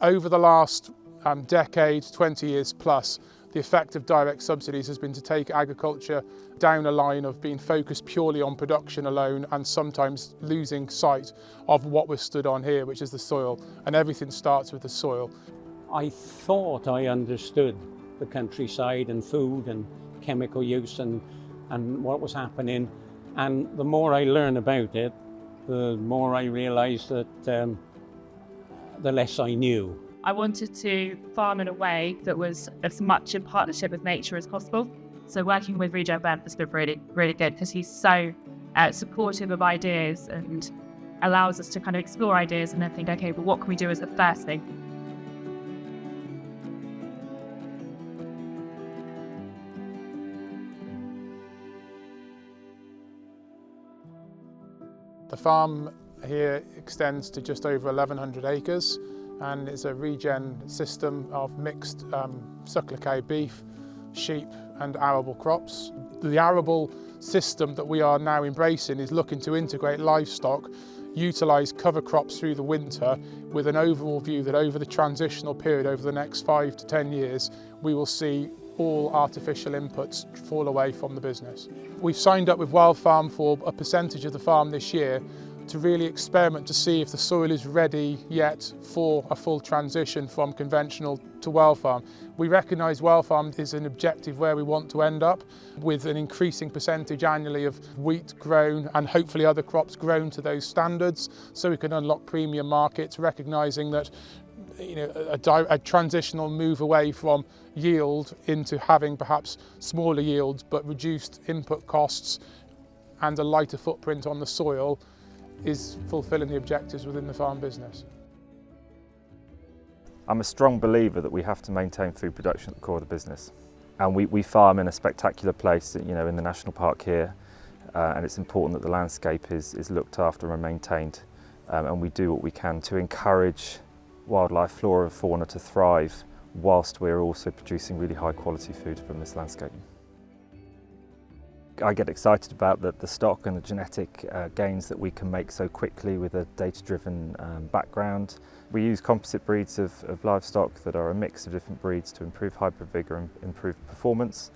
Over the last decade, 20 years plus, the effect of direct subsidies has been to take agriculture down a line of being focused purely on production alone and sometimes losing sight of what we're stood on here, which is the soil, and everything starts with the soil. I thought I understood the countryside and food and chemical use and what was happening, and the more I learn about it, the more I realised that the less I knew. I wanted to farm in a way that was as much in partnership with nature as possible. So working with Regen Ben has been really, really good because he's so supportive of ideas and allows us to kind of explore ideas and then think, okay, but what can we do as the first thing? The farm here extends to just over 1,100 acres and it's a regen system of mixed suckler cow beef, sheep and arable crops. The arable system that we are now embracing is looking to integrate livestock, utilise cover crops through the winter with an overall view that over the transitional period, over the next 5 to 10 years, we will see all artificial inputs fall away from the business. We've signed up with Wild Farm for a percentage of the farm this year to really experiment to see if the soil is ready yet for a full transition from conventional to Wild Farm. We recognise Wild Farm is an objective where we want to end up, with an increasing percentage annually of wheat grown and hopefully other crops grown to those standards, so we can unlock premium markets, recognising that a transitional move away from yield into having perhaps smaller yields but reduced input costs and a lighter footprint on the soil is fulfilling the objectives within the farm business. I'm a strong believer that we have to maintain food production at the core of the business. And we farm in a spectacular place, in the national park here, and it's important that the landscape is looked after and maintained, and we do what we can to encourage wildlife, flora and fauna to thrive whilst we're also producing really high quality food from this landscape. I get excited about the stock and the genetic gains that we can make so quickly with a data-driven background. We use composite breeds of livestock that are a mix of different breeds to improve hybrid vigour and improve performance.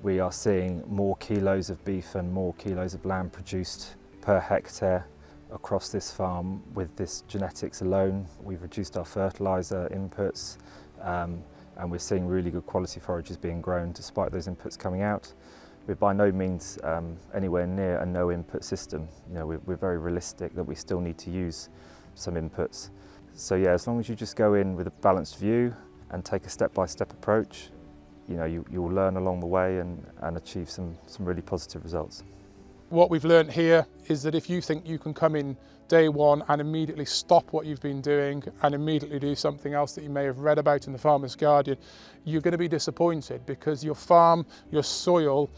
We are seeing more kilos of beef and more kilos of lamb produced per hectare across this farm with this genetics alone. We've reduced our fertiliser inputs and we're seeing really good quality forages being grown despite those inputs coming out. We're by no means anywhere near a no input system. We're very realistic that we still need to use some inputs. So yeah, as long as you just go in with a balanced view and take a step-by-step approach, you'll learn along the way and achieve some really positive results. What we've learned here is that if you think you can come in day one and immediately stop what you've been doing and immediately do something else that you may have read about in the Farmer's Guardian, you're going to be disappointed, because your farm, your soil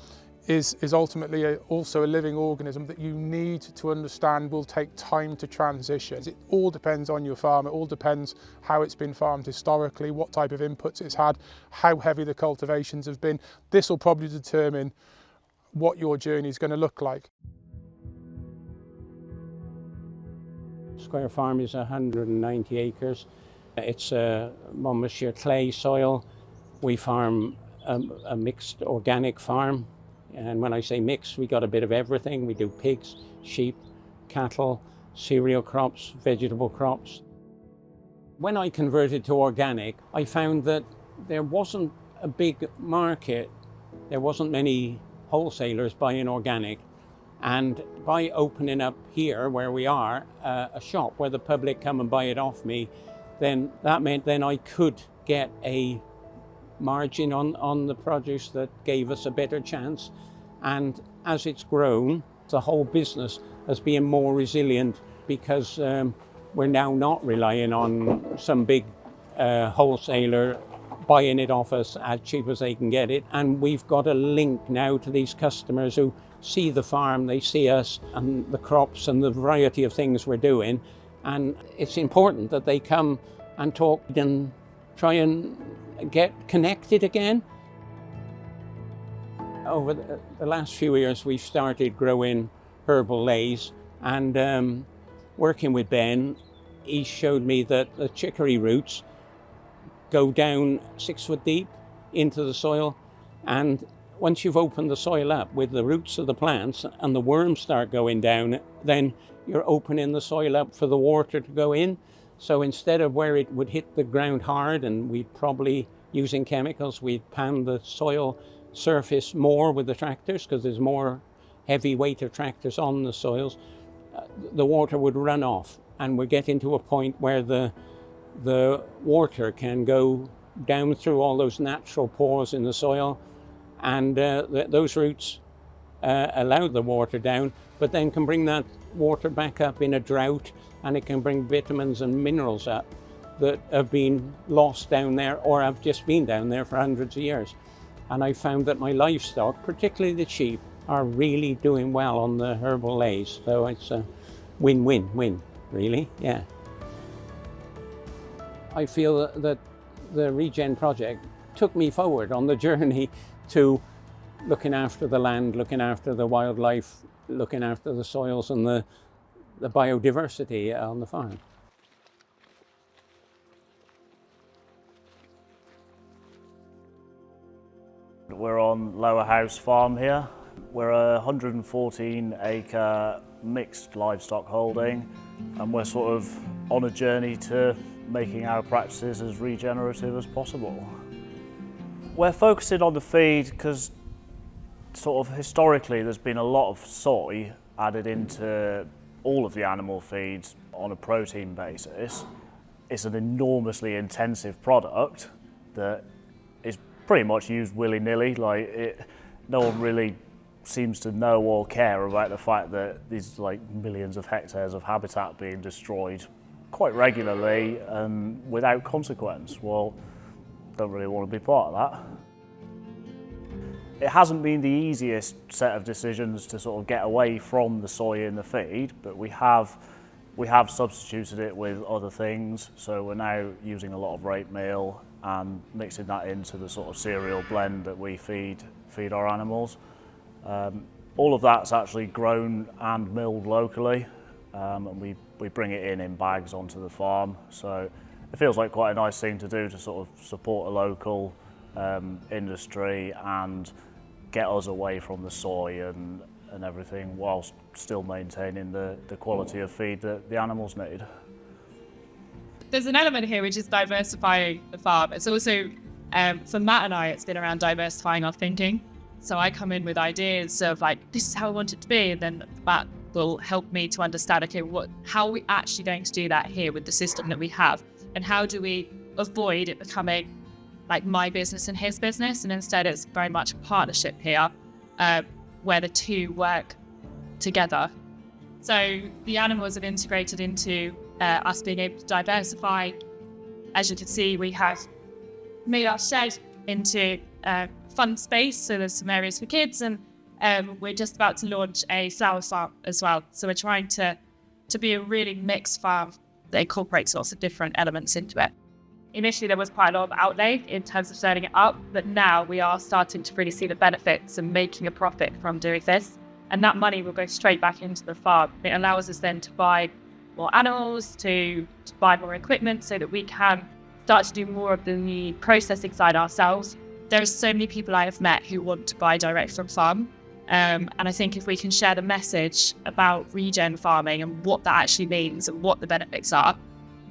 is ultimately also a living organism that you need to understand will take time to transition. It all depends on your farm, it all depends how it's been farmed historically, what type of inputs it's had, how heavy the cultivations have been. This will probably determine what your journey is going to look like. Square Farm is 190 acres. It's a Monmouthshire clay soil. We farm a mixed organic farm. And when I say mixed, we got a bit of everything. We do pigs, sheep, cattle, cereal crops, vegetable crops. When I converted to organic, I found that there wasn't a big market. There wasn't many wholesalers buying organic. And by opening up here where we are, a shop where the public come and buy it off me, then that meant then I could get a margin on the produce that gave us a better chance. And as it's grown, the whole business has been more resilient, because we're now not relying on some big wholesaler buying it off us as cheap as they can get it. And we've got a link now to these customers who see the farm, they see us and the crops and the variety of things we're doing. And it's important that they come and talk and try and get connected again. Over the last few years, we've started growing herbal leys, and working with Ben, he showed me that the chicory roots go down 6 foot deep into the soil. And once you've opened the soil up with the roots of the plants and the worms start going down, then you're opening the soil up for the water to go in. So instead of where it would hit the ground hard, and we'd probably, using chemicals, we'd pan the soil surface more with the tractors because there's more heavy weight of tractors on the soils, the water would run off, and we're getting to a point where the water can go down through all those natural pores in the soil, and those roots allow the water down, but then can bring that water back up in a drought, and it can bring vitamins and minerals up that have been lost down there or have just been down there for hundreds of years. And I found that my livestock, particularly the sheep, are really doing well on the herbal lays. So it's a win-win-win, really, yeah. I feel that the Regen project took me forward on the journey to looking after the land, looking after the wildlife, looking after the soils and the biodiversity on the farm. We're on Lower House Farm here. We're a 114-acre mixed livestock holding, and we're sort of on a journey to making our practices as regenerative as possible. We're focusing on the feed because sort of historically there's been a lot of soy added into all of the animal feeds on a protein basis. It's an enormously intensive product that is pretty much used willy-nilly. No one really seems to know or care about the fact that there's like millions of hectares of habitat being destroyed quite regularly and without consequence. Well, don't really want to be part of that. It hasn't been the easiest set of decisions to sort of get away from the soy in the feed, but we have substituted it with other things. So we're now using a lot of rape meal and mixing that into the sort of cereal blend that we feed our animals. All of that's actually grown and milled locally, and we bring it in bags onto the farm. So it feels like quite a nice thing to do to sort of support a local industry and get us away from the soy and everything, whilst still maintaining the quality of feed that the animals need. There's an element here which is diversifying the farm. It's also, for Matt and I, it's been around diversifying our thinking. So I come in with ideas of like, this is how I want it to be, and then Matt will help me to understand, okay, how are we actually going to do that here with the system that we have, and how do we avoid it becoming like my business and his business, and instead it's very much a partnership here, where the two work together. So the animals have integrated into us being able to diversify. As you can see, we have made our shed into fun space, so there's some areas for kids, and we're just about to launch a flower farm as well. So we're trying to be a really mixed farm that incorporates lots of different elements into it. Initially, there was quite a lot of outlay in terms of setting it up, but now we are starting to really see the benefits and making a profit from doing this. And that money will go straight back into the farm. It allows us then to buy more animals, to buy more equipment so that we can start to do more of the processing side ourselves. There are so many people I have met who want to buy direct from farm. And I think if we can share the message about regen farming and what that actually means and what the benefits are,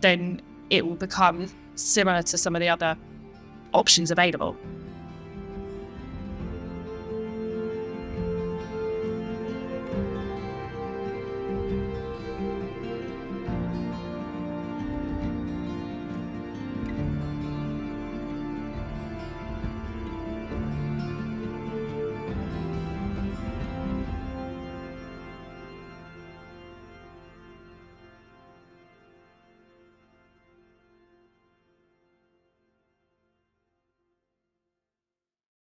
then it will become similar to some of the other options available.